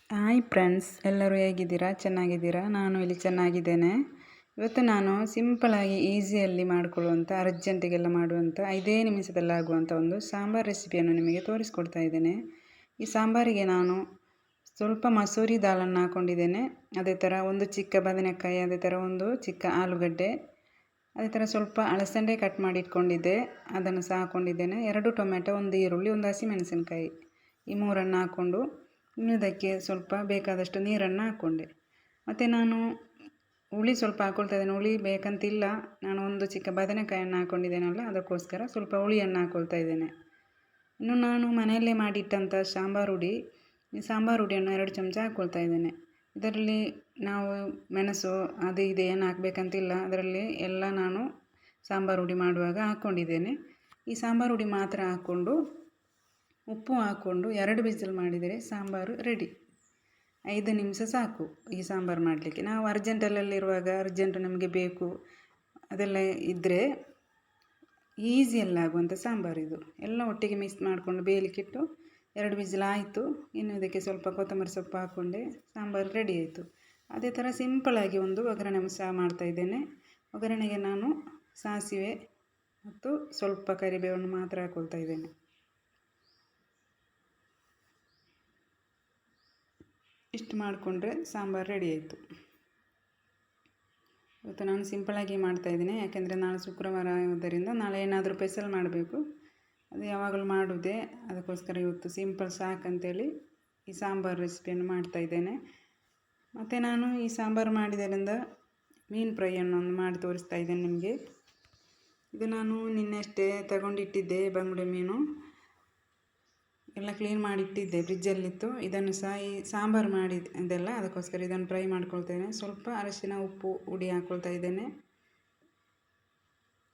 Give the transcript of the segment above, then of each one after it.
Hi friends, ಎಲ್ಲರೂ ಹೇಗಿದ್ದೀರಾ? ಚೆನ್ನಾಗಿದ್ದೀರಾ? ನಾನು ಇಲ್ಲಿ ಚೆನ್ನಾಗಿದ್ದೇನೆ. ಇವತ್ತು ನಾನು ಸಿಂಪಲಾಗಿ ಈಸಿಯಲ್ಲಿ ಮಾಡಿಕೊಳ್ಳುವಂಥ, ಅರ್ಜೆಂಟಿಗೆಲ್ಲ ಮಾಡುವಂಥ 5 ನಿಮಿಷದಲ್ಲಾಗುವಂಥ ಒಂದು ಸಾಂಬಾರು ರೆಸಿಪಿಯನ್ನು ನಿಮಗೆ ತೋರಿಸ್ಕೊಡ್ತಾ ಇದ್ದೇನೆ. ಈ ಸಾಂಬಾರಿಗೆ ನಾನು ಸ್ವಲ್ಪ ಮಸೂರಿ ದಾಲನ್ನು ಹಾಕ್ಕೊಂಡಿದ್ದೇನೆ. ಅದೇ ಥರ ಒಂದು ಚಿಕ್ಕ ಬದನೆಕಾಯಿ, ಅದೇ ಥರ ಒಂದು ಚಿಕ್ಕ ಆಲೂಗಡ್ಡೆ, ಅದೇ ಥರ ಸ್ವಲ್ಪ ಅಳಸಂಡೆ ಕಟ್ ಮಾಡಿ ಇಟ್ಕೊಂಡಿದ್ದೆ, ಅದನ್ನು ಸಹ ಹಾಕ್ಕೊಂಡಿದ್ದೇನೆ. 2 ಟೊಮೆಟೊ, 1 ಈರುಳ್ಳಿ, 1 ಹಸಿಮೆಣಸಿನ್ಕಾಯಿ, ಈ 3 ಹಾಕ್ಕೊಂಡು ಇದಕ್ಕೆ ಸ್ವಲ್ಪ ಬೇಕಾದಷ್ಟು ನೀರನ್ನು ಹಾಕ್ಕೊಂಡೆ. ಮತ್ತು ನಾನು ಹುಳಿ ಸ್ವಲ್ಪ ಹಾಕ್ಕೊಳ್ತಾ ಇದ್ದೇನೆ. ಹುಳಿ ಬೇಕಂತಿಲ್ಲ, ನಾನು ಒಂದು ಚಿಕ್ಕ ಬದನೆಕಾಯನ್ನು ಹಾಕ್ಕೊಂಡಿದ್ದೇನಲ್ಲ, ಅದಕ್ಕೋಸ್ಕರ ಸ್ವಲ್ಪ ಹುಳಿಯನ್ನು ಹಾಕ್ಕೊಳ್ತಾ ಇದ್ದೇನೆ. ಇನ್ನು ನಾನು ಮನೆಯಲ್ಲೇ ಮಾಡಿಟ್ಟಂಥ ಸಾಂಬಾರು ಹುಡಿ, ಈ ಸಾಂಬಾರು ಹುಡಿಯನ್ನು 2 ಚಮಚ ಹಾಕ್ಕೊಳ್ತಾ ಇದ್ದೇನೆ. ಇದರಲ್ಲಿ ನಾವು ಮೆಣಸು ಅದು ಇದು ಏನು ಹಾಕಬೇಕಂತಿಲ್ಲ, ಅದರಲ್ಲಿ ಎಲ್ಲ ನಾನು ಸಾಂಬಾರು ಹುಡಿ ಮಾಡುವಾಗ ಹಾಕ್ಕೊಂಡಿದ್ದೇನೆ. ಈ ಸಾಂಬಾರು ಹುಡಿ ಮಾತ್ರ ಹಾಕ್ಕೊಂಡು ಉಪ್ಪು ಹಾಕ್ಕೊಂಡು 2 ವಿಸಿಲ್ ಮಾಡಿದರೆ ಸಾಂಬಾರು ರೆಡಿ. 5 ನಿಮಿಷ ಸಾಕು ಈ ಸಾಂಬಾರು ಮಾಡಲಿಕ್ಕೆ. ನಾವು ಅರ್ಜೆಂಟಲ್ಲಿರುವಾಗ, ಅರ್ಜೆಂಟು ನಮಗೆ ಬೇಕು ಅದೆಲ್ಲ ಇದ್ದರೆ ಈಸಿಯಲ್ಲಾಗುವಂಥ ಸಾಂಬಾರು ಇದು. ಎಲ್ಲ ಒಟ್ಟಿಗೆ ಮಿಕ್ಸ್ ಮಾಡಿಕೊಂಡು ಬೇಯಲಿಕ್ಕಿಟ್ಟು 2 ವಿಸಿಲ್ ಆಯಿತು. ಇನ್ನು ಇದಕ್ಕೆ ಸ್ವಲ್ಪ ಕೊತ್ತಂಬರಿ ಸೊಪ್ಪು ಹಾಕ್ಕೊಂಡೆ, ಸಾಂಬಾರು ರೆಡಿ ಆಯಿತು. ಅದೇ ಥರ ಸಿಂಪಲಾಗಿ ಒಂದು ಒಗ್ಗರಣೆ ಸಹ ಮಾಡ್ತಾಯಿದ್ದೇನೆ. ಒಗ್ಗರಣೆಗೆ ನಾನು ಸಾಸಿವೆ ಮತ್ತು ಸ್ವಲ್ಪ ಕರಿಬೇವನ್ನು ಮಾತ್ರ ಹಾಕ್ಕೊಳ್ತಾ ಇದ್ದೇನೆ. ಇಷ್ಟು ಮಾಡಿಕೊಂಡ್ರೆ ಸಾಂಬಾರು ರೆಡಿ ಆಯಿತು. ಇವತ್ತು ನಾನು ಸಿಂಪಲಾಗಿ ಮಾಡ್ತಾಯಿದ್ದೀನಿ, ಯಾಕೆಂದರೆ ನಾಳೆ ಶುಕ್ರವಾರ ಆಗೋದರಿಂದ ನಾಳೆ ಏನಾದರೂ ಸ್ಪೆಷಲ್ ಮಾಡಬೇಕು. ಅದು ಯಾವಾಗಲೂ ಮಾಡುವುದೇ, ಅದಕ್ಕೋಸ್ಕರ ಇವತ್ತು ಸಿಂಪಲ್ ಸಾಕಂತೇಳಿ ಈ ಸಾಂಬಾರು ರೆಸಿಪಿಯನ್ನು ಮಾಡ್ತಾಯಿದ್ದೇನೆ. ಮತ್ತು ನಾನು ಈ ಸಾಂಬಾರು ಮಾಡಿದ್ದರಿಂದ ಮೀನು ಫ್ರೈಯನ್ನು ಮಾಡಿ ತೋರಿಸ್ತಾ ಇದ್ದೇನೆ ನಿಮಗೆ. ಇದು ನಾನು ನಿನ್ನೆಷ್ಟೇ ತಗೊಂಡಿಟ್ಟಿದ್ದೆ ಬಂಗುಡೆ ಮೀನು, ಎಲ್ಲ ಕ್ಲೀನ್ ಮಾಡಿ ಇಟ್ಟಿದ್ದೆ, ಫ್ರಿಜ್ಜಲ್ಲಿತ್ತು. ಇದನ್ನು ಸಹ ಈ ಸಾಂಬಾರು ಇದೆಲ್ಲ, ಅದಕ್ಕೋಸ್ಕರ ಇದನ್ನು ಫ್ರೈ ಮಾಡ್ಕೊಳ್ತೇನೆ. ಸ್ವಲ್ಪ ಅರಿಶಿನ, ಉಪ್ಪು, ಹುಡಿ ಹಾಕ್ಕೊಳ್ತಾ ಇದ್ದೇನೆ.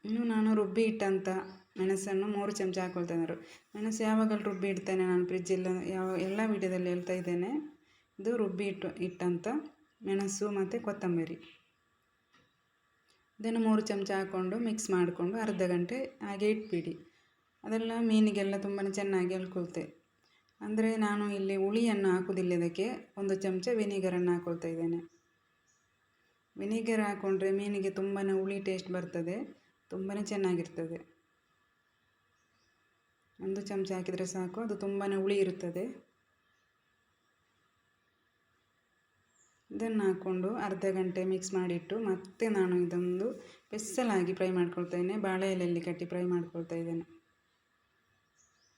ಇನ್ನು ನಾನು ರುಬ್ಬಿ ಇಟ್ಟಂಥ ಮೆಣಸನ್ನು 3 ಚಮಚ ಹಾಕ್ಕೊಳ್ತಾ ಇದ್ದಾರೆ. ಮೆಣಸು ಯಾವಾಗಲೂ ರುಬ್ಬಿ ಇಡ್ತೇನೆ ನಾನು, ಫ್ರಿಜ್ಜಿಲ್ಲ ಎಲ್ಲ ವಿಡಿಯೋದಲ್ಲಿ ಹೇಳ್ತಾ ಇದ್ದೇನೆ. ಇದು ರುಬ್ಬಿ ಇಟ್ಟಂಥ ಮೆಣಸು ಮತ್ತು ಕೊತ್ತಂಬರಿ, ಇದನ್ನು 3 ಚಮಚ ಹಾಕ್ಕೊಂಡು ಮಿಕ್ಸ್ ಮಾಡಿಕೊಂಡು ಅರ್ಧ ಗಂಟೆ ಹಾಗೆ ಇಟ್ಬಿಡಿ. ಅದೆಲ್ಲ ಮೀನಿಗೆಲ್ಲ ತುಂಬಾ ಚೆನ್ನಾಗಿ ಎಳ್ಕೊಳ್ತೆ. ಅಂದರೆ ನಾನು ಇಲ್ಲಿ ಹುಳಿಯನ್ನು ಹಾಕೋದಿಲ್ಲ, ಇದಕ್ಕೆ 1 ಚಮಚ ವಿನಿಗರನ್ನು ಹಾಕ್ಕೊಳ್ತಾ ಇದ್ದೇನೆ. ವಿನಿಗರ್ ಹಾಕ್ಕೊಂಡ್ರೆ ಮೀನಿಗೆ ತುಂಬಾ ಹುಳಿ ಟೇಸ್ಟ್ ಬರ್ತದೆ, ತುಂಬಾ ಚೆನ್ನಾಗಿರ್ತದೆ. 1 ಚಮಚ ಹಾಕಿದರೆ ಸಾಕು, ಅದು ತುಂಬಾ ಹುಳಿ ಇರ್ತದೆ. ಇದನ್ನು ಹಾಕ್ಕೊಂಡು ಅರ್ಧ ಗಂಟೆ ಮಿಕ್ಸ್ ಮಾಡಿಟ್ಟು ಮತ್ತೆ ನಾನು ಇದೊಂದು ಸ್ಪೆಷಲಾಗಿ ಫ್ರೈ ಮಾಡ್ಕೊಳ್ತಾ ಇದ್ದೇನೆ. ಬಾಳೆ ಎಲೆಯಲ್ಲಿ ಕಟ್ಟಿ ಫ್ರೈ ಮಾಡ್ಕೊಳ್ತಾ ಇದ್ದೇನೆ.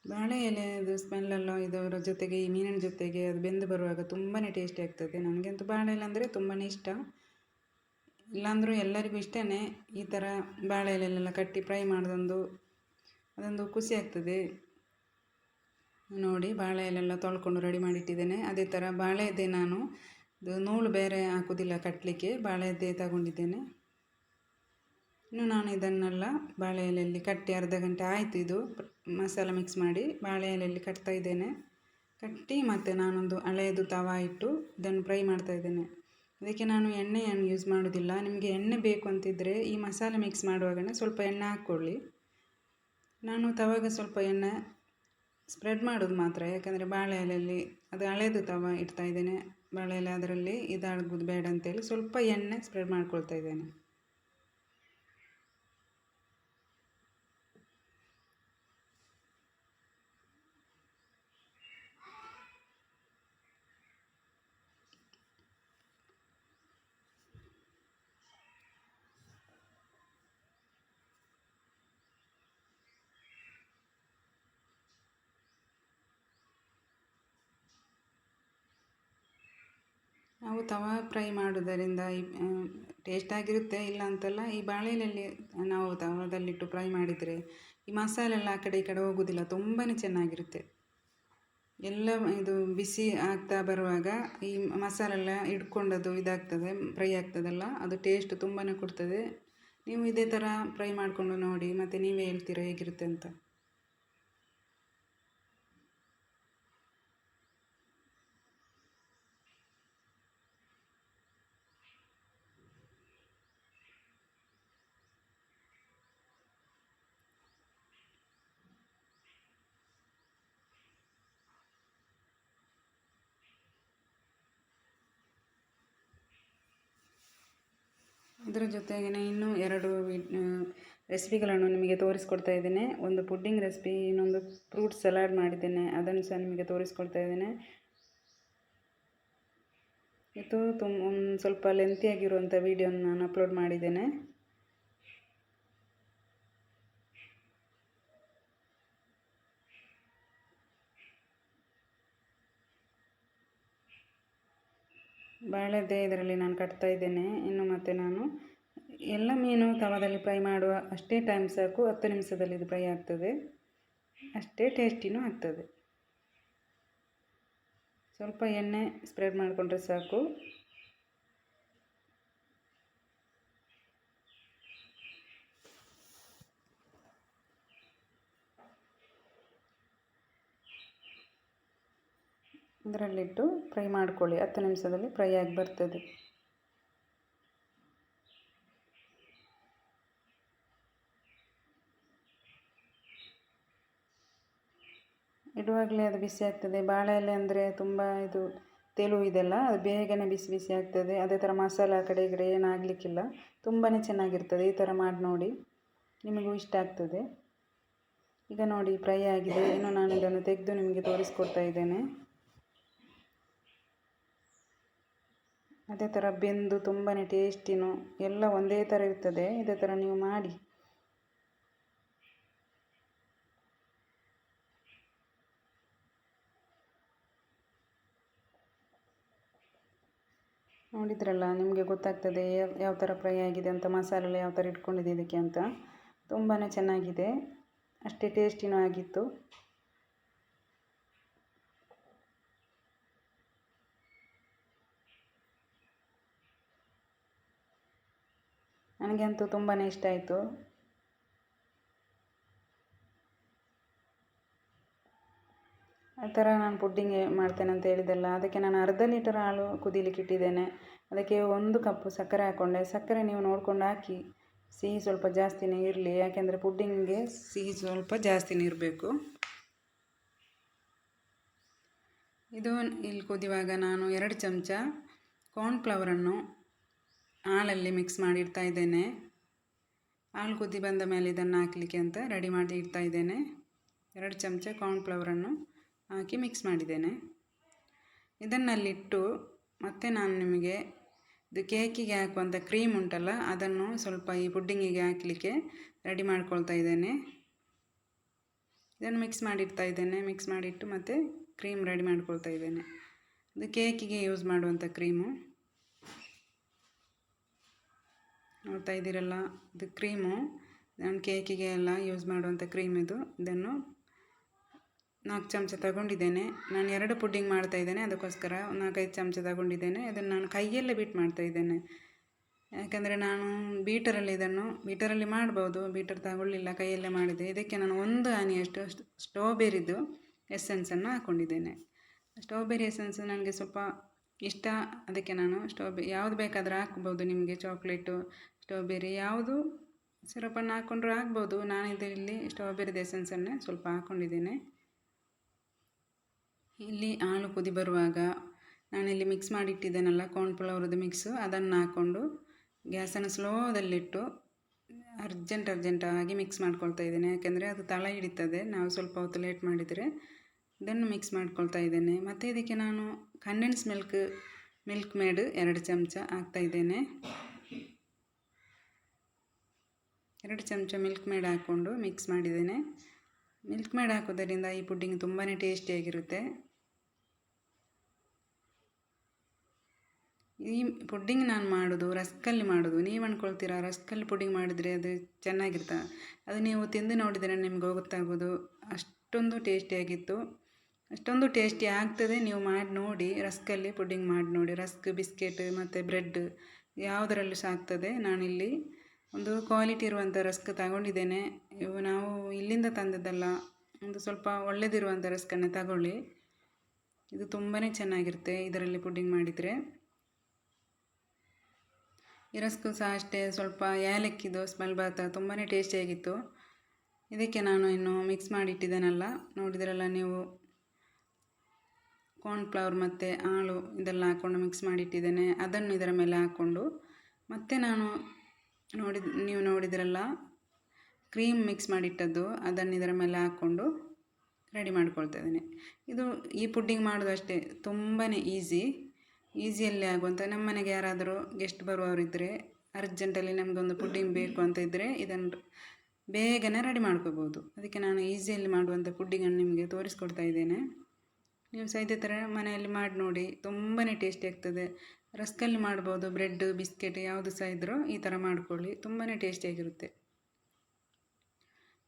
ಬಾಳೆ ಎಲೆದು ಸ್ಮೆಲ್ಲೆಲ್ಲ ಇದರ ಜೊತೆಗೆ, ಈ ಮೀನಿನ ಜೊತೆಗೆ ಅದು ಬೆಂದು ಬರುವಾಗ ತುಂಬಾ ಟೇಸ್ಟಿ ಆಗ್ತದೆ. ನನಗಂತೂ ಬಾಳೆ ಎಲೆ ಅಂದರೆ ತುಂಬಾ ಇಷ್ಟ. ಇಲ್ಲಾಂದರೂ ಎಲ್ಲರಿಗೂ ಇಷ್ಟನೇ. ಈ ಥರ ಬಾಳೆ ಎಲೆಯಲ್ಲೆಲ್ಲ ಕಟ್ಟಿ ಫ್ರೈ ಮಾಡೋದೊಂದು ಅದೊಂದು ಖುಷಿ ಆಗ್ತದೆ. ನೋಡಿ, ಬಾಳೆ ಎಲೆಲ್ಲ ತೊಳ್ಕೊಂಡು ರೆಡಿ ಮಾಡಿಟ್ಟಿದ್ದೇನೆ. ಅದೇ ಥರ ಬಾಳೆದೆ ನಾನು ನೂಲು ಬೇರೆ ಹಾಕೋದಿಲ್ಲ ಕಟ್ಟಲಿಕ್ಕೆ, ಬಾಳೆದೇ ತಗೊಂಡಿದ್ದೇನೆ. ಇನ್ನು ನಾನು ಇದನ್ನೆಲ್ಲ ಬಾಳೆ ಎಲೆಯಲ್ಲಿ ಕಟ್ಟಿ ಅರ್ಧ ಗಂಟೆ ಆಯಿತು. ಇದು ಮಸಾಲ ಮಿಕ್ಸ್ ಮಾಡಿ ಬಾಳೆ ಎಲೆಯಲ್ಲಿ ಕಟ್ತಾ ಇದ್ದೇನೆ. ಕಟ್ಟಿ ಮತ್ತು ನಾನೊಂದು ಹಳೆಯದು ತವ ಇಟ್ಟು ಇದನ್ನು ಫ್ರೈ ಮಾಡ್ತಾ ಇದ್ದೇನೆ. ಅದಕ್ಕೆ ನಾನು ಎಣ್ಣೆಯನ್ನು ಯೂಸ್ ಮಾಡೋದಿಲ್ಲ. ನಿಮಗೆ ಎಣ್ಣೆ ಬೇಕು ಅಂತಿದ್ದರೆ ಈ ಮಸಾಲೆ ಮಿಕ್ಸ್ ಮಾಡುವಾಗನೇ ಸ್ವಲ್ಪ ಎಣ್ಣೆ ಹಾಕ್ಕೊಳ್ಳಿ. ನಾನು ತವಾಗ ಸ್ವಲ್ಪ ಎಣ್ಣೆ ಸ್ಪ್ರೆಡ್ ಮಾಡೋದು ಮಾತ್ರ, ಯಾಕಂದರೆ ಬಾಳೆ ಎಲೆಯಲ್ಲಿ ಅದು ಹಳೆಯದು ತವ ಇಡ್ತಾ ಇದ್ದೇನೆ. ಬಾಳೆ ಎಲೆ ಅದರಲ್ಲಿ ಇದಾಗೋದು ಬೇಡ ಅಂತೇಳಿ ಸ್ವಲ್ಪ ಎಣ್ಣೆ ಸ್ಪ್ರೆಡ್ ಮಾಡ್ಕೊಳ್ತಾ ಇದ್ದೇನೆ. ನಾವು ತವಾ ಫ್ರೈ ಮಾಡೋದರಿಂದ ಟೇಸ್ಟ್ ಆಗಿರುತ್ತೆ, ಇಲ್ಲ ಅಂತಲ್ಲ. ಈ ಬಾಳೆ ಎಲೆಯಲ್ಲಿ ನಾವು ತವಾದಲ್ಲಿಟ್ಟು ಫ್ರೈ ಮಾಡಿದರೆ ಈ ಮಸಾಲೆ ಎಲ್ಲ ಆ ಕಡೆ ಈ ಕಡೆ ಹೋಗೋದಿಲ್ಲ, ತುಂಬಾ ಚೆನ್ನಾಗಿರುತ್ತೆ. ಎಲ್ಲ ಇದು ಬಿಸಿ ಆಗ್ತಾ ಬರುವಾಗ ಈ ಮಸಾಲೆಲ್ಲ ಹಿಡ್ಕೊಂಡದು ಇದಾಗ್ತದೆ, ಫ್ರೈ ಆಗ್ತದಲ್ಲ, ಅದು ಟೇಸ್ಟ್ ತುಂಬಾ ಕೊಡ್ತದೆ. ನೀವು ಇದೇ ಥರ ಫ್ರೈ ಮಾಡಿಕೊಂಡು ನೋಡಿ, ಮತ್ತು ನೀವೇ ಹೇಳ್ತೀರಾ ಹೇಗಿರುತ್ತೆ ಅಂತ. ಇದರ ಜೊತೆಗೆ ಇನ್ನೂ 2 ರೆಸಿಪಿಗಳನ್ನು ನಿಮಗೆ ತೋರಿಸ್ಕೊಡ್ತಾ ಇದ್ದೇನೆ. ಒಂದು ಪುಡ್ಡಿಂಗ್ ರೆಸಿಪಿ, ಇನ್ನೊಂದು ಫ್ರೂಟ್ ಸಲಾಡ್ ಮಾಡಿದ್ದೇನೆ, ಅದನ್ನು ಸಹ ನಿಮಗೆ ತೋರಿಸ್ಕೊಡ್ತಾ ಇದ್ದೇನೆ. ಇದು ಒಂದು ಸ್ವಲ್ಪ ಲೆಂತಿಯಾಗಿರುವಂಥ ವಿಡಿಯೋನ ನಾನು ಅಪ್ಲೋಡ್ ಮಾಡಿದ್ದೇನೆ. ಬಾಳೆದೆ ಇದರಲ್ಲಿ ನಾನು ಕಟ್ತಾ ಇದ್ದೇನೆ. ಇನ್ನು ಮತ್ತೆ ನಾನು ಎಲ್ಲ ಮೀನು ತವಾದಲ್ಲಿ ಫ್ರೈ ಮಾಡುವ ಅಷ್ಟೇ ಟೈಮ್ ಸಾಕು, 10 ನಿಮಿಷದಲ್ಲಿ ಇದು ಫ್ರೈ ಆಗ್ತದೆ, ಅಷ್ಟೇ ಟೇಸ್ಟಿನೂ ಆಗ್ತದೆ. ಸ್ವಲ್ಪ ಎಣ್ಣೆ ಸ್ಪ್ರೆಡ್ ಮಾಡಿಕೊಂಡ್ರೆ ಸಾಕು. ಇದರಲ್ಲಿಟ್ಟು ಫ್ರೈ ಮಾಡ್ಕೊಳ್ಳಿ, 10 ನಿಮಿಷದಲ್ಲಿ ಫ್ರೈ ಆಗಿ ಬರ್ತದೆ. ಇಡುವಾಗಲೇ ಅದು ಬಿಸಿ ಆಗ್ತದೆ. ಬಾಳೆ ಎಲೆ ಅಂದರೆ ತುಂಬ ಇದು ತೆಳು ಇದೆಲ್ಲ, ಅದು ಬೇಗನೆ ಬಿಸಿ ಬಿಸಿ ಆಗ್ತದೆ. ಅದೇ ಥರ ಮಸಾಲ ಕಡೆ ಈ ಕಡೆ ಏನಾಗಲಿಕ್ಕಿಲ್ಲ, ತುಂಬಾ ಚೆನ್ನಾಗಿರ್ತದೆ. ಈ ಥರ ಮಾಡಿ ನೋಡಿ, ನಿಮಗೂ ಇಷ್ಟ ಆಗ್ತದೆ. ಈಗ ನೋಡಿ ಫ್ರೈ ಆಗಿದೆ. ಇನ್ನು ನಾನು ಇದನ್ನು ತೆಗೆದು ನಿಮಗೆ ತೋರಿಸ್ಕೊಡ್ತಾ ಇದ್ದೇನೆ. ಅದೇ ಥರ ಬೆಂದು ತುಂಬಾ ಟೇಸ್ಟಿನೂ ಎಲ್ಲ ಒಂದೇ ಥರ ಇರ್ತದೆ. ಇದೇ ಥರ ನೀವು ಮಾಡಿ. ನೋಡಿದ್ರಲ್ಲ, ನಿಮಗೆ ಗೊತ್ತಾಗ್ತದೆ ಯಾವ ಥರ ಫ್ರೈ ಆಗಿದೆ ಅಂತ, ಮಸಾಲೆ ಯಾವ ಥರ ಇಟ್ಕೊಂಡಿದೆ ಇದಕ್ಕೆ ಅಂತ. ತುಂಬಾ ಚೆನ್ನಾಗಿದೆ, ಅಷ್ಟೇ ಟೇಸ್ಟಿನೂ ಆಗಿತ್ತು. ನನಗಂತೂ ತುಂಬಾ ಇಷ್ಟ ಆಯಿತು. ಆ ಥರ ನಾನು ಪುಡ್ಡಿಂಗ್ ಮಾಡ್ತೇನೆ ಅಂತ ಹೇಳಿದೆಲ್ಲ, ಅದಕ್ಕೆ ನಾನು ಅರ್ಧ ಲೀಟರ್ ಹಾಲು ಕುದೀಲಿಕ್ಕೆ ಇಟ್ಟಿದ್ದೇನೆ. ಅದಕ್ಕೆ 1 ಕಪ್ ಸಕ್ಕರೆ ಹಾಕ್ಕೊಂಡೆ. ಸಕ್ಕರೆ ನೀವು ನೋಡ್ಕೊಂಡು ಹಾಕಿ, ಸಿಹಿ ಸ್ವಲ್ಪ ಜಾಸ್ತಿನೇ ಇರಲಿ, ಯಾಕೆಂದರೆ ಪುಡ್ಡಿಂಗಿಗೆ ಸಿಹಿ ಸ್ವಲ್ಪ ಜಾಸ್ತಿನೇ ಇರಬೇಕು. ಇದು ಇಲ್ಲಿ ಕುದಿಯುವಾಗ ನಾನು 2 ಚಮಚ ಕಾರ್ನ್ಫ್ಲವರನ್ನು ಹಾಲಲ್ಲಿ ಮಿಕ್ಸ್ ಮಾಡಿ ಇಡ್ತಾ ಇದ್ದೇನೆ. ಹಾಲು ಕುದಿ ಬಂದ ಮೇಲೆ ಇದನ್ನು ಹಾಕಲಿಕ್ಕೆ ಅಂತ ರೆಡಿ ಮಾಡಿ ಇಡ್ತಾ ಇದ್ದೇನೆ. 2 ಚಮಚ ಕಾರ್ನ್ಫ್ಲವರನ್ನು ಹಾಕಿ ಮಿಕ್ಸ್ ಮಾಡಿದ್ದೇನೆ. ಇದನ್ನಲ್ಲಿಟ್ಟು ಮತ್ತೆ ನಾನು ನಿಮಗೆ ಇದು ಕೇಕಿಗೆ ಹಾಕುವಂಥ ಕ್ರೀಮ್ ಉಂಟಲ್ಲ, ಅದನ್ನು ಸ್ವಲ್ಪ ಈ ಪುಡ್ಡಿಂಗಿಗೆ ಹಾಕಲಿಕ್ಕೆ ರೆಡಿ ಮಾಡ್ಕೊಳ್ತಾ ಇದ್ದೇನೆ. ಇದನ್ನು ಮಿಕ್ಸ್ ಮಾಡಿಡ್ತಾ ಇದ್ದೇನೆ. ಮಿಕ್ಸ್ ಮಾಡಿಟ್ಟು ಮತ್ತೆ ಕ್ರೀಮ್ ರೆಡಿ ಮಾಡ್ಕೊಳ್ತಾ ಇದ್ದೇನೆ. ಇದು ಕೇಕಿಗೆ ಯೂಸ್ ಮಾಡುವಂಥ ಕ್ರೀಮು, ನೋಡ್ತಾ ಇದ್ದೀರಲ್ಲ, ಇದು ಕ್ರೀಮು ನಾನು ಕೇಕಿಗೆ ಎಲ್ಲ ಯೂಸ್ ಮಾಡುವಂಥ ಕ್ರೀಮ್ ಇದು. ಇದನ್ನು 4 ಚಮಚ ತಗೊಂಡಿದ್ದೇನೆ. ನಾನು 2 ಪುಡ್ಡಿಂಗ್ ಮಾಡ್ತಾ ಇದ್ದೇನೆ, ಅದಕ್ಕೋಸ್ಕರ 4-5 ಚಮಚ ತಗೊಂಡಿದ್ದೇನೆ. ಇದನ್ನು ನಾನು ಕೈಯಲ್ಲೇ ಬೀಟ್ ಮಾಡ್ತಾ ಇದ್ದೇನೆ, ಯಾಕಂದರೆ ನಾನು ಬೀಟರಲ್ಲಿ ಮಾಡ್ಬೋದು, ಬೀಟರ್ ತಗೊಳ್ಳಿಲ್ಲ, ಕೈಯಲ್ಲೇ ಮಾಡಿದೆ. ಇದಕ್ಕೆ ನಾನು 1 ಹನಿಯಷ್ಟು ಸ್ಟ್ರಾಬೆರಿದು ಎಸೆನ್ಸನ್ನು ಹಾಕ್ಕೊಂಡಿದ್ದೇನೆ. ಸ್ಟ್ರಾಬೆರಿ ಎಸೆನ್ಸ್ ನನಗೆ ಸ್ವಲ್ಪ ಇಷ್ಟ, ಅದಕ್ಕೆ ನಾನು ಯಾವುದು ಬೇಕಾದರೂ ಹಾಕ್ಬೋದು. ನಿಮಗೆ ಚಾಕ್ಲೇಟು, ಸ್ಟ್ರಾಬೆರಿ ಯಾವುದು ಸಿರಪನ್ನು ಹಾಕ್ಕೊಂಡ್ರೂ ಆಗ್ಬೋದು. ನಾನು ಇದರಲ್ಲಿ ಸ್ಟ್ರಾಬೆರಿದು ಎಸೆನ್ಸನ್ನೇ ಸ್ವಲ್ಪ ಹಾಕ್ಕೊಂಡಿದ್ದೇನೆ. ಇಲ್ಲಿ ಹಾಲು ಕುದಿ ಬರುವಾಗ ನಾನಿಲ್ಲಿ ಮಿಕ್ಸ್ ಮಾಡಿಟ್ಟಿದ್ದೇನಲ್ಲ ಕಾರ್ನ್ಫ್ಲವರ್ದು ಮಿಕ್ಸು, ಅದನ್ನು ಹಾಕ್ಕೊಂಡು ಗ್ಯಾಸನ್ನು ಸ್ಲೋದಲ್ಲಿಟ್ಟು ಅರ್ಜೆಂಟಾಗಿ ಮಿಕ್ಸ್ ಮಾಡ್ಕೊಳ್ತಾ ಇದ್ದೇನೆ. ಯಾಕೆಂದರೆ ಅದು ತಳ ಹಿಡಿತದೆ ನಾವು ಸ್ವಲ್ಪ ಹೊತ್ತು ಲೇಟ್ ಮಾಡಿದರೆ. ಇದನ್ನು ಮಿಕ್ಸ್ ಮಾಡ್ಕೊಳ್ತಾ ಇದ್ದೇನೆ. ಮತ್ತು ಇದಕ್ಕೆ ನಾನು ಕಂಡೆನ್ಸ್ ಮಿಲ್ಕ್ ಮೇಡ್ 2 ಚಮಚ ಹಾಕ್ತಾ ಇದ್ದೇನೆ. 2 ಚಮಚ ಮಿಲ್ಕ್ ಮೇಡ್ ಹಾಕ್ಕೊಂಡು ಮಿಕ್ಸ್ ಮಾಡಿದ್ದೇನೆ. ಮಿಲ್ಕ್ ಮೇಡ್ ಹಾಕೋದರಿಂದ ಈ ಪುಡ್ಡಿಂಗ್ ತುಂಬಾ ಟೇಸ್ಟಿಯಾಗಿರುತ್ತೆ. ಈ ಪುಡ್ಡಿಂಗ್ ನಾನು ಮಾಡೋದು ರಸ್ಕಲ್ಲಿ ಮಾಡೋದು. ನೀವು ಅಂದ್ಕೊಳ್ತೀರಾ ರಸ್ಕಲ್ಲಿ ಪುಡ್ಡಿಂಗ್ ಮಾಡಿದರೆ ಅದು ಚೆನ್ನಾಗಿರ್ತಾ, ಅದು ನೀವು ತಿಂದು ನೋಡಿದರೆ ನಿಮ್ಗೆ ಗೊತ್ತಾಗೋದು. ಅಷ್ಟೊಂದು ಟೇಸ್ಟಿಯಾಗಿತ್ತು, ಅಷ್ಟೊಂದು ಟೇಸ್ಟಿ ಆಗ್ತದೆ. ನೀವು ಮಾಡಿ ನೋಡಿ, ರಸ್ಕಲ್ಲಿ ಪುಡ್ಡಿಂಗ್ ಮಾಡಿ ನೋಡಿ. ರಸ್ಕ್, ಬಿಸ್ಕೆಟ್ ಮತ್ತು ಬ್ರೆಡ್ ಯಾವುದರಲ್ಲೂ ಸಹ ಆಗ್ತದೆ. ನಾನಿಲ್ಲಿ ಒಂದು ಕ್ವಾಲಿಟಿ ಇರುವಂಥ ರಸ್ಕ್ ತಗೊಂಡಿದ್ದೇನೆ. ಇವು ನಾವು ಇಲ್ಲಿಂದ ತಂದದ್ದಲ್ಲ, ಒಂದು ಸ್ವಲ್ಪ ಒಳ್ಳೆದಿರುವಂಥ ರಸ್ಕನ್ನು ತಗೊಳ್ಳಿ. ಇದು ತುಂಬಾ ಚೆನ್ನಾಗಿರುತ್ತೆ ಇದರಲ್ಲಿ ಪುಡ್ಡಿಂಗ್ ಮಾಡಿದರೆ. ಈ ರಸ್ಕು ಸಹ ಅಷ್ಟೇ, ಸ್ವಲ್ಪ ಏಲಕ್ಕಿದು ಸ್ಮೆಲ್ ಬರ್ತಾ ತುಂಬಾ ಟೇಸ್ಟಿಯಾಗಿತ್ತು. ಇದಕ್ಕೆ ನಾನು ಇನ್ನು ಮಿಕ್ಸ್ ಮಾಡಿ ಇಟ್ಟಿದ್ದೇನಲ್ಲ, ನೋಡಿದ್ರಲ್ಲ ನೀವು, ಕಾರ್ನ್ಫ್ಲವರ್ ಮತ್ತು ಹಾಲು ಇದೆಲ್ಲ ಹಾಕ್ಕೊಂಡು ಮಿಕ್ಸ್ ಮಾಡಿಟ್ಟಿದ್ದೇನೆ. ಅದನ್ನು ಇದರ ಮೇಲೆ ಹಾಕ್ಕೊಂಡು ಮತ್ತೆ ನಾನು ನೀವು ನೋಡಿದ್ರಲ್ಲ, ಕ್ರೀಮ್ ಮಿಕ್ಸ್ ಮಾಡಿಟ್ಟದ್ದು ಅದನ್ನು ಇದರ ಮೇಲೆ ಹಾಕ್ಕೊಂಡು ರೆಡಿ ಮಾಡ್ಕೊಳ್ತಾ ಇದ್ದೇನೆ. ಈ ಪುಡ್ಡಿಂಗ್ ಮಾಡೋದು ಅಷ್ಟೇ, ತುಂಬಾ ಈಸಿಯಲ್ಲಿ ಆಗುವಂಥ. ನಮ್ಮ ಮನೆಗೆ ಯಾರಾದರೂ ಗೆಸ್ಟ್ ಬರುವವರಿದ್ದರೆ ಅರ್ಜೆಂಟಲ್ಲಿ ನಮಗೊಂದು ಪುಡ್ಡಿಂಗ್ ಬೇಕು ಅಂತ ಇದ್ದರೆ ಇದನ್ನು ಬೇಗನೆ ರೆಡಿ ಮಾಡ್ಕೋಬೋದು. ಅದಕ್ಕೆ ನಾನು ಈಸಿಯಲ್ಲಿ ಮಾಡುವಂಥ ಪುಡ್ಡಿಂಗನ್ನು ನಿಮಗೆ ತೋರಿಸ್ಕೊಡ್ತಾ ಇದ್ದೇನೆ. ನೀವು ಸಹ ಇದೇ ಥರ ಮನೆಯಲ್ಲಿ ಮಾಡಿ ನೋಡಿ, ತುಂಬಾ ಟೇಸ್ಟಿ ಆಗ್ತದೆ. ರಸ್ಕಲ್ಲಿ ಮಾಡ್ಬೋದು, ಬ್ರೆಡ್ ಬಿಸ್ಕೆಟ್ ಯಾವುದು ಸಹ ಇದ್ದರೂ ಈ ಥರ ಮಾಡ್ಕೊಳ್ಳಿ, ತುಂಬಾ ಟೇಸ್ಟಿಯಾಗಿರುತ್ತೆ.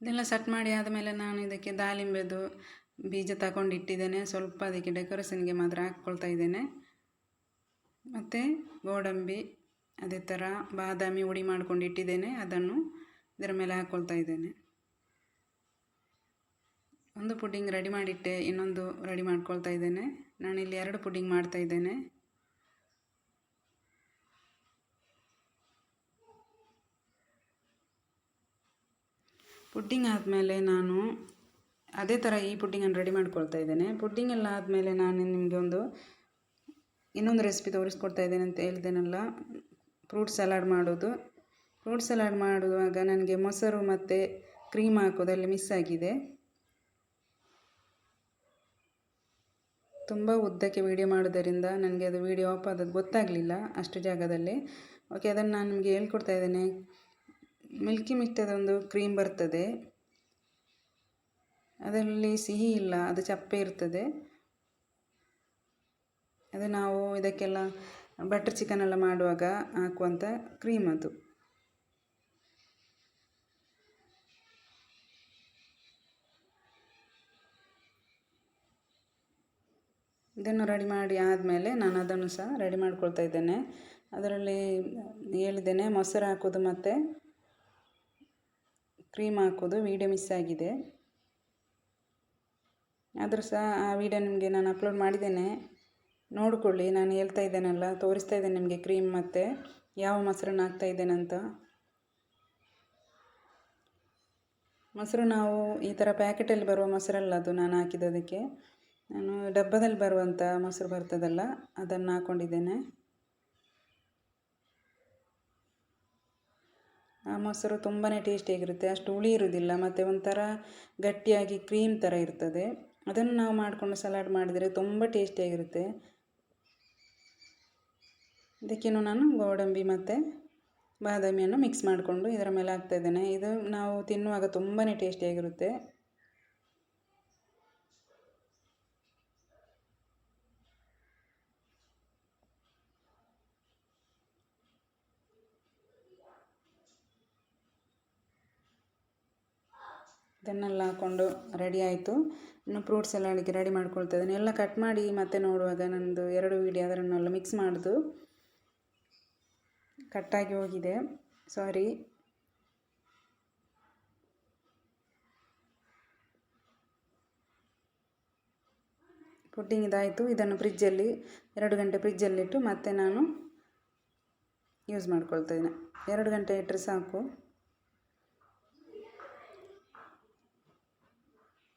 ಇದೆಲ್ಲ ಸಟ್ ಮಾಡಿ ಆದಮೇಲೆ ನಾನು ಇದಕ್ಕೆ ದಾಳಿಂಬೆದು ಬೀಜ ತಗೊಂಡಿಟ್ಟಿದ್ದೇನೆ. ಸ್ವಲ್ಪ ಅದಕ್ಕೆ ಡೆಕೋರೇಷನ್ಗೆ ಮಾತ್ರ ಹಾಕ್ಕೊಳ್ತಾ ಇದ್ದೇನೆ. ಮತ್ತು ಗೋಡಂಬಿ, ಅದೇ ಥರ ಬಾದಾಮಿ ಹುಡಿ ಮಾಡ್ಕೊಂಡು ಇಟ್ಟಿದ್ದೇನೆ, ಅದನ್ನು ಇದರ ಮೇಲೆ ಹಾಕ್ಕೊಳ್ತಾ ಇದ್ದೇನೆ. ಒಂದು ಪುಡ್ಡಿಂಗ್ ರೆಡಿ ಮಾಡಿಟ್ಟೆ, ಇನ್ನೊಂದು ರೆಡಿ ಮಾಡ್ಕೊಳ್ತಾ ಇದ್ದೇನೆ. ನಾನಿಲ್ಲಿ 2 ಪುಡ್ಡಿಂಗ್ ಮಾಡ್ತಾ ಇದ್ದೇನೆ. ಪುಡ್ಡಿಂಗ್ ಆದಮೇಲೆ ನಾನು ಅದೇ ಥರ ಈ ಪುಡ್ಡಿಂಗನ್ನು ರೆಡಿ ಮಾಡ್ಕೊಳ್ತಾ ಇದ್ದೇನೆ. ಪುಡ್ಡಿಂಗ್ ಎಲ್ಲ ಆದಮೇಲೆ ನಾನು ನಿಮಗೆ ಇನ್ನೊಂದು ರೆಸಿಪಿ ತೋರಿಸ್ಕೊಡ್ತಾ ಇದ್ದೇನೆ ಅಂತ ಹೇಳ್ತೇನಲ್ಲ, ಫ್ರೂಟ್ ಸಲಾಡ್ ಮಾಡೋದು. ಫ್ರೂಟ್ ಸಲಾಡ್ ಮಾಡುವಾಗ ನನಗೆ ಮೊಸರು ಮತ್ತು ಕ್ರೀಮ್ ಹಾಕೋದಲ್ಲಿ ಮಿಸ್ ಆಗಿದೆ. ತುಂಬ ಉದ್ದಕ್ಕೆ ವೀಡಿಯೋ ಮಾಡೋದರಿಂದ ನನಗೆ ಅದು ವೀಡಿಯೋ ಆಫ್ ಆದದ್ದು ಗೊತ್ತಾಗಲಿಲ್ಲ ಅಷ್ಟು ಜಾಗದಲ್ಲಿ. ಓಕೆ, ಅದನ್ನು ನಾನು ನಿಮಗೆ ಹೇಳ್ಕೊಡ್ತಾ ಇದ್ದೇನೆ. ಮಿಲ್ಕಿ ಮಿಸ್ಟದೊಂದು ಕ್ರೀಮ್ ಬರ್ತದೆ, ಅದರಲ್ಲಿ ಸಿಹಿ ಇಲ್ಲ, ಅದು ಚಪ್ಪೆ ಇರ್ತದೆ. ಅದು ನಾವು ಇದಕ್ಕೆಲ್ಲ ಬಟರ್ ಚಿಕನ್ ಎಲ್ಲ ಮಾಡುವಾಗ ಹಾಕುವಂಥ ಕ್ರೀಮ್ ಅದು. ಇದನ್ನು ರೆಡಿ ಮಾಡಿ ಆದಮೇಲೆ ನಾನು ಅದನ್ನು ಸಹ ರೆಡಿ ಮಾಡ್ಕೊಳ್ತಾ ಇದ್ದೇನೆ. ಅದರಲ್ಲಿ ಹೇಳಿದ್ದೇನೆ ಮೊಸರು ಹಾಕೋದು ಮತ್ತು ಕ್ರೀಮ್ ಹಾಕೋದು ವೀಡಿಯೋ ಮಿಸ್ ಆಗಿದೆ. ಆದರೂ ಸಹ ಆ ವಿಡಿಯೋ ನಿಮಗೆ ನಾನು ಅಪ್ಲೋಡ್ ಮಾಡಿದ್ದೇನೆ, ನೋಡಿಕೊಳ್ಳಿ. ನಾನು ಹೇಳ್ತಾ ಇದ್ದೇನಲ್ಲ, ತೋರಿಸ್ತಾ ಇದ್ದೇನೆ ನಿಮಗೆ ಕ್ರೀಮ್ ಮತ್ತು ಯಾವ ಮೊಸರನ್ನು ಹಾಕ್ತಾ ಇದ್ದೇನಂತ. ಮೊಸರು ನಾವು ಈ ಥರ ಪ್ಯಾಕೆಟಲ್ಲಿ ಬರುವ ಮೊಸರಲ್ಲ ಅದು ನಾನು ಹಾಕಿದ್ದದಕ್ಕೆ. ನಾನು ಡಬ್ಬದಲ್ಲಿ ಬರುವಂಥ ಮೊಸರು ಬರ್ತದಲ್ಲ, ಅದನ್ನು ಹಾಕ್ಕೊಂಡಿದ್ದೇನೆ. ಆ ಮೊಸರು ತುಂಬಾ ಟೇಸ್ಟಿಯಾಗಿರುತ್ತೆ, ಅಷ್ಟು ಹುಳಿ ಇರೋದಿಲ್ಲ, ಮತ್ತು ಒಂಥರ ಗಟ್ಟಿಯಾಗಿ ಕ್ರೀಮ್ ಥರ ಇರ್ತದೆ. ಅದನ್ನು ನಾವು ಮಾಡಿಕೊಂಡು ಸಲಾಡ್ ಮಾಡಿದರೆ ತುಂಬ ಟೇಸ್ಟಿಯಾಗಿರುತ್ತೆ. ಇದಕ್ಕೇನು ನಾನು ಗೋಡಂಬಿ ಮತ್ತು ಬಾದಾಮಿಯನ್ನು ಮಿಕ್ಸ್ ಮಾಡಿಕೊಂಡು ಇದರ ಮೇಲೆ ಹಾಕ್ತಾಯಿದ್ದೇನೆ. ಇದು ನಾವು ತಿನ್ನುವಾಗ ತುಂಬಾ ಟೇಸ್ಟಿಯಾಗಿರುತ್ತೆ. ಇದನ್ನೆಲ್ಲ ಹಾಕ್ಕೊಂಡು ರೆಡಿ ಆಯಿತು. ಇನ್ನು ಫ್ರೂಟ್ಸ್ ಎಲ್ಲ ಅಡಿಗೆ ರೆಡಿ ಮಾಡ್ಕೊಳ್ತಾ ಇದ್ದೇನೆ. ಎಲ್ಲ ಕಟ್ ಮಾಡಿ ಮತ್ತೆ ನೋಡುವಾಗ ನನ್ನದು 2 ವೀಡಿಯೋ ಅದನ್ನೆಲ್ಲ ಮಿಕ್ಸ್ ಮಾಡೋದು ಕಟ್ಟಾಗಿ ಹೋಗಿದೆ, ಸಾರಿ. ಪುಡ್ಡಿಂಗ್ ಇದಾಯಿತು. ಇದನ್ನು ಫ್ರಿಜ್ಜಲ್ಲಿ 2 ಗಂಟೆ ಫ್ರಿಜ್ಜಲ್ಲಿಟ್ಟು ಮತ್ತೆ ನಾನು ಯೂಸ್ ಮಾಡ್ಕೊಳ್ತಾ ಇದ್ದೇನೆ. 2 ಗಂಟೆ ಇಟ್ಟರೆ ಸಾಕು.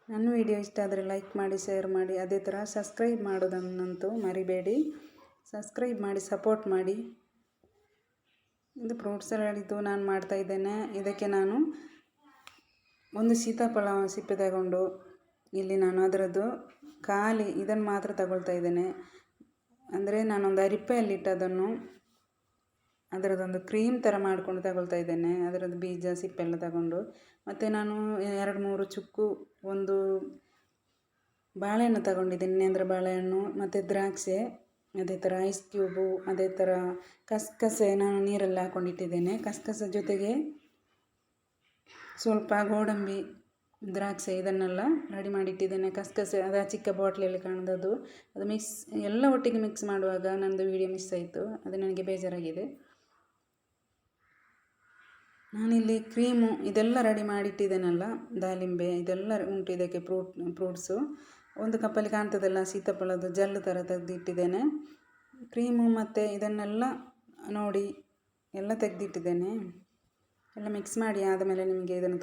ನನ್ನ ವಿಡಿಯೋ ಇಷ್ಟ ಆದರೆ ಲೈಕ್ ಮಾಡಿ, ಶೇರ್ ಮಾಡಿ, ಅದೇ ಥರ ಸಬ್ಸ್ಕ್ರೈಬ್ ಮಾಡೋದನ್ನಂತೂ ಮರಿಬೇಡಿ. ಸಬ್ಸ್ಕ್ರೈಬ್ ಮಾಡಿ ಸಪೋರ್ಟ್ ಮಾಡಿ. ಇದು ಫ್ರೂಟ್ ಸಲಾಡಿದ್ದು ನಾನು ಮಾಡ್ತಾಯಿದ್ದೇನೆ. ಇದಕ್ಕೆ ನಾನು ಒಂದು ಸೀತಾಫಲ ಸಿಪ್ಪೆ ತಗೊಂಡು ಇಲ್ಲಿ ನಾನು ಅದರದ್ದು ಖಾಲಿ ಇದನ್ನು ಮಾತ್ರ ತಗೊಳ್ತಾ ಇದ್ದೇನೆ. ಅಂದರೆ ನಾನೊಂದು ಅರಿಪ್ಪೆಯಲ್ಲಿಟ್ಟು ಅದನ್ನು ಅದರದ್ದೊಂದು ಕ್ರೀಮ್ ಥರ ಮಾಡ್ಕೊಂಡು ತಗೊಳ್ತಾ ಇದ್ದೇನೆ. ಅದರದ್ದು ಬೀಜ ಸಿಪ್ಪೆಲ್ಲ ತಗೊಂಡು. ಮತ್ತು ನಾನು 2-3 ಚುಕ್ಕು, ಒಂದು ಬಾಳೆಹಣ್ಣು ತಗೊಂಡಿದ್ದೇನೆ, ನೇಂದ್ರ ಬಾಳೆಹಣ್ಣು, ಮತ್ತು ದ್ರಾಕ್ಷೆ, ಅದೇ ಥರ ಐಸ್ ಕ್ಯೂಬು, ಅದೇ ಥರ ಕಸಕಸೆ ನಾನು ನೀರಲ್ಲಿ ಹಾಕ್ಕೊಂಡಿಟ್ಟಿದ್ದೇನೆ. ಕಸಕಸೆ ಜೊತೆಗೆ ಸ್ವಲ್ಪ ಗೋಡಂಬಿ, ದ್ರಾಕ್ಷೆ ಇದನ್ನೆಲ್ಲ ರೆಡಿ ಮಾಡಿಟ್ಟಿದ್ದೇನೆ. ಕಸಕಸೆ ಅದು ಚಿಕ್ಕ ಬಾಟ್ಲಲ್ಲಿ ಕಾಣೋದು, ಅದು ಮಿಕ್ಸ್ ಎಲ್ಲ ಒಟ್ಟಿಗೆ ಮಿಕ್ಸ್ ಮಾಡುವಾಗ ನನ್ನದು ವೀಡಿಯೋ ಮಿಸ್ ಆಯಿತು, ಅದು ನನಗೆ ಬೇಜಾರಾಗಿದೆ. ನಾನಿಲ್ಲಿ ಕ್ರೀಮು ಇದೆಲ್ಲ ರೆಡಿ ಮಾಡಿಟ್ಟಿದ್ದೇನಲ್ಲ, ದಾಳಿಂಬೆ ಇದೆಲ್ಲ ಉಂಟು ಇದಕ್ಕೆ, ಫ್ರೂಟ್ಸು. ಒಂದು ಕಪ್ಪಲ್ಲಿ ಕಾಣ್ತದಲ್ಲ ಸೀತಾಫಲದ ಜಲ್ಲು ಥರ ತೆಗೆದಿಟ್ಟಿದ್ದೇನೆ. ಕ್ರೀಮು ಮತ್ತು ಇದನ್ನೆಲ್ಲ ನೋಡಿ ಎಲ್ಲ ತೆಗೆದಿಟ್ಟಿದ್ದೇನೆ. ಎಲ್ಲ ಮಿಕ್ಸ್ ಮಾಡಿ ಆದಮೇಲೆ ನಿಮಗೆ ಇದನ್ನು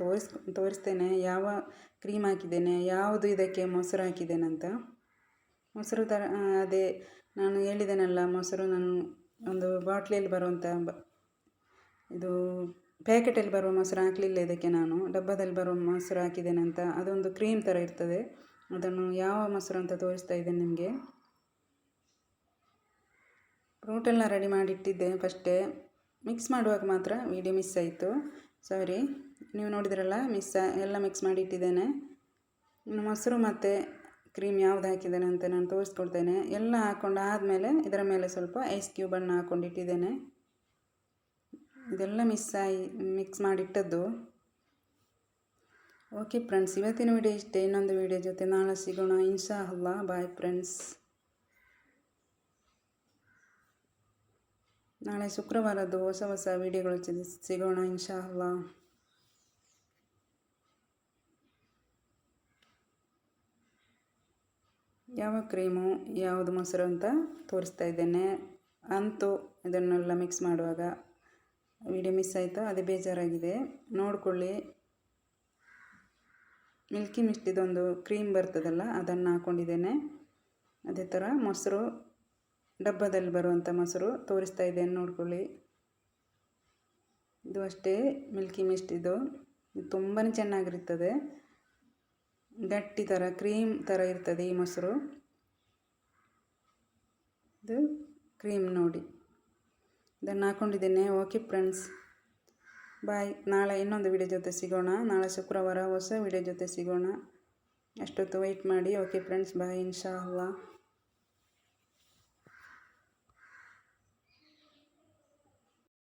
ತೋರಿಸ್ತೇನೆ ಯಾವ ಕ್ರೀಮ್ ಹಾಕಿದ್ದೇನೆ, ಯಾವುದು ಇದಕ್ಕೆ ಮೊಸರು ಹಾಕಿದ್ದೇನಂತ. ಮೊಸರು ಥರ ಅದೇ ನಾನು ಹೇಳಿದ್ದೇನಲ್ಲ, ಮೊಸರು ನಾನು ಒಂದು ಬಾಟ್ಲಿಯಲ್ಲಿ ಬರುವಂಥ ಇದು ಪ್ಯಾಕೆಟಲ್ಲಿ ಬರುವ ಮೊಸರು ಹಾಕಲಿಲ್ಲ ಇದಕ್ಕೆ, ನಾನು ಡಬ್ಬದಲ್ಲಿ ಬರುವ ಮೊಸರು ಹಾಕಿದ್ದೇನೆ ಅಂತ. ಅದೊಂದು ಕ್ರೀಮ್ ಥರ ಇರ್ತದೆ. ಅದನ್ನು ಯಾವ ಮೊಸರು ಅಂತ ತೋರಿಸ್ತಾ ಇದ್ದೇನೆ ನಿಮಗೆ. ಫ್ರೂಟೆಲ್ಲ ರೆಡಿ ಮಾಡಿಟ್ಟಿದ್ದೆ ಫಸ್ಟೇ, ಮಿಕ್ಸ್ ಮಾಡುವಾಗ ಮಾತ್ರ ವೀಡಿಯೋ ಮಿಸ್ ಆಯಿತು, ಸಾರಿ. ನೀವು ನೋಡಿದ್ರಲ್ಲ, ಎಲ್ಲ ಮಿಕ್ಸ್ ಮಾಡಿ ಇಟ್ಟಿದ್ದೇನೆ. ಇನ್ನು ಮೊಸರು ಮತ್ತು ಕ್ರೀಮ್ ಯಾವುದು ಹಾಕಿದ್ದೇನೆ ಅಂತ ನಾನು ತೋರಿಸ್ಕೊಡ್ತೇನೆ. ಎಲ್ಲ ಹಾಕ್ಕೊಂಡು ಆದಮೇಲೆ ಇದರ ಮೇಲೆ ಸ್ವಲ್ಪ ಐಸ್ ಕ್ಯೂಬನ್ನು ಹಾಕ್ಕೊಂಡಿಟ್ಟಿದ್ದೇನೆ. ಇದೆಲ್ಲ ಮಿಕ್ಸ್ ಮಾಡಿಟ್ಟದ್ದು. ಓಕೆ ಫ್ರೆಂಡ್ಸ್, ಇವತ್ತಿನ ವಿಡಿಯೋ ಇಷ್ಟೇ. ಇನ್ನೊಂದು ವಿಡಿಯೋ ಜೊತೆ ನಾಳೆ ಸಿಗೋಣ ಇನ್ಶಾ ಅಲ್ಲಾ. Bye friends. ನಾಳೆ ಶುಕ್ರವಾರದ್ದು ಹೊಸ ವಿಡಿಯೋಗಳ ಜೊತೆ ಸಿಗೋಣ ಇನ್ಶಾ ಅಲ್ಲಾ. ಯಾವ ಕ್ರೀಮು ಯಾವುದು ಮೊಸರು ಅಂತ ತೋರಿಸ್ತಾ ಇದ್ದೇನೆ. ಅಂತೂ ಇದನ್ನೆಲ್ಲ ಮಿಕ್ಸ್ ಮಾಡುವಾಗ ವಿಡಿಯೋ ಮಿಸ್ ಆಯಿತು, ಅದೇ ಬೇಜಾರಾಗಿದೆ. ನೋಡಿಕೊಳ್ಳಿ. ಮಿಲ್ಕಿ ಮಿಸ್ಟಿದೊಂದು ಕ್ರೀಮ್ ಬರ್ತದಲ್ಲ, ಅದನ್ನು ಹಾಕ್ಕೊಂಡಿದ್ದೇನೆ. ಅದೇ ಥರ ಮೊಸರು, ಡಬ್ಬದಲ್ಲಿ ಬರುವಂಥ ಮೊಸರು ತೋರಿಸ್ತಾ ಇದ್ದೇನೆ, ನೋಡ್ಕೊಳ್ಳಿ. ಇದು ಅಷ್ಟೇ ಮಿಲ್ಕಿ ಮಿಸ್ಟಿದು. ಇದು ತುಂಬಾ ಚೆನ್ನಾಗಿರ್ತದೆ. ಗಟ್ಟಿ ಥರ ಕ್ರೀಮ್ ಥರ ಇರ್ತದೆ ಈ ಮೊಸರು. ಇದು ಕ್ರೀಮ್ ನೋಡಿ, ಇದನ್ನು ಹಾಕ್ಕೊಂಡಿದ್ದೇನೆ. ಓಕೆ ಫ್ರೆಂಡ್ಸ್, ಬಾಯ್. ನಾಳೆ ಇನ್ನೊಂದು ವಿಡಿಯೋ ಜೊತೆ ಸಿಗೋಣ. ನಾಳೆ ಶುಕ್ರವಾರ ಹೊಸ ವಿಡಿಯೋ ಜೊತೆ ಸಿಗೋಣ. ಅಷ್ಟೊತ್ತು ವೆಯ್ಟ್ ಮಾಡಿ. ಓಕೆ ಫ್ರೆಂಡ್ಸ್, ಬಾಯ್ ಇನ್ಶಾ ಅಲ್ಲಾ.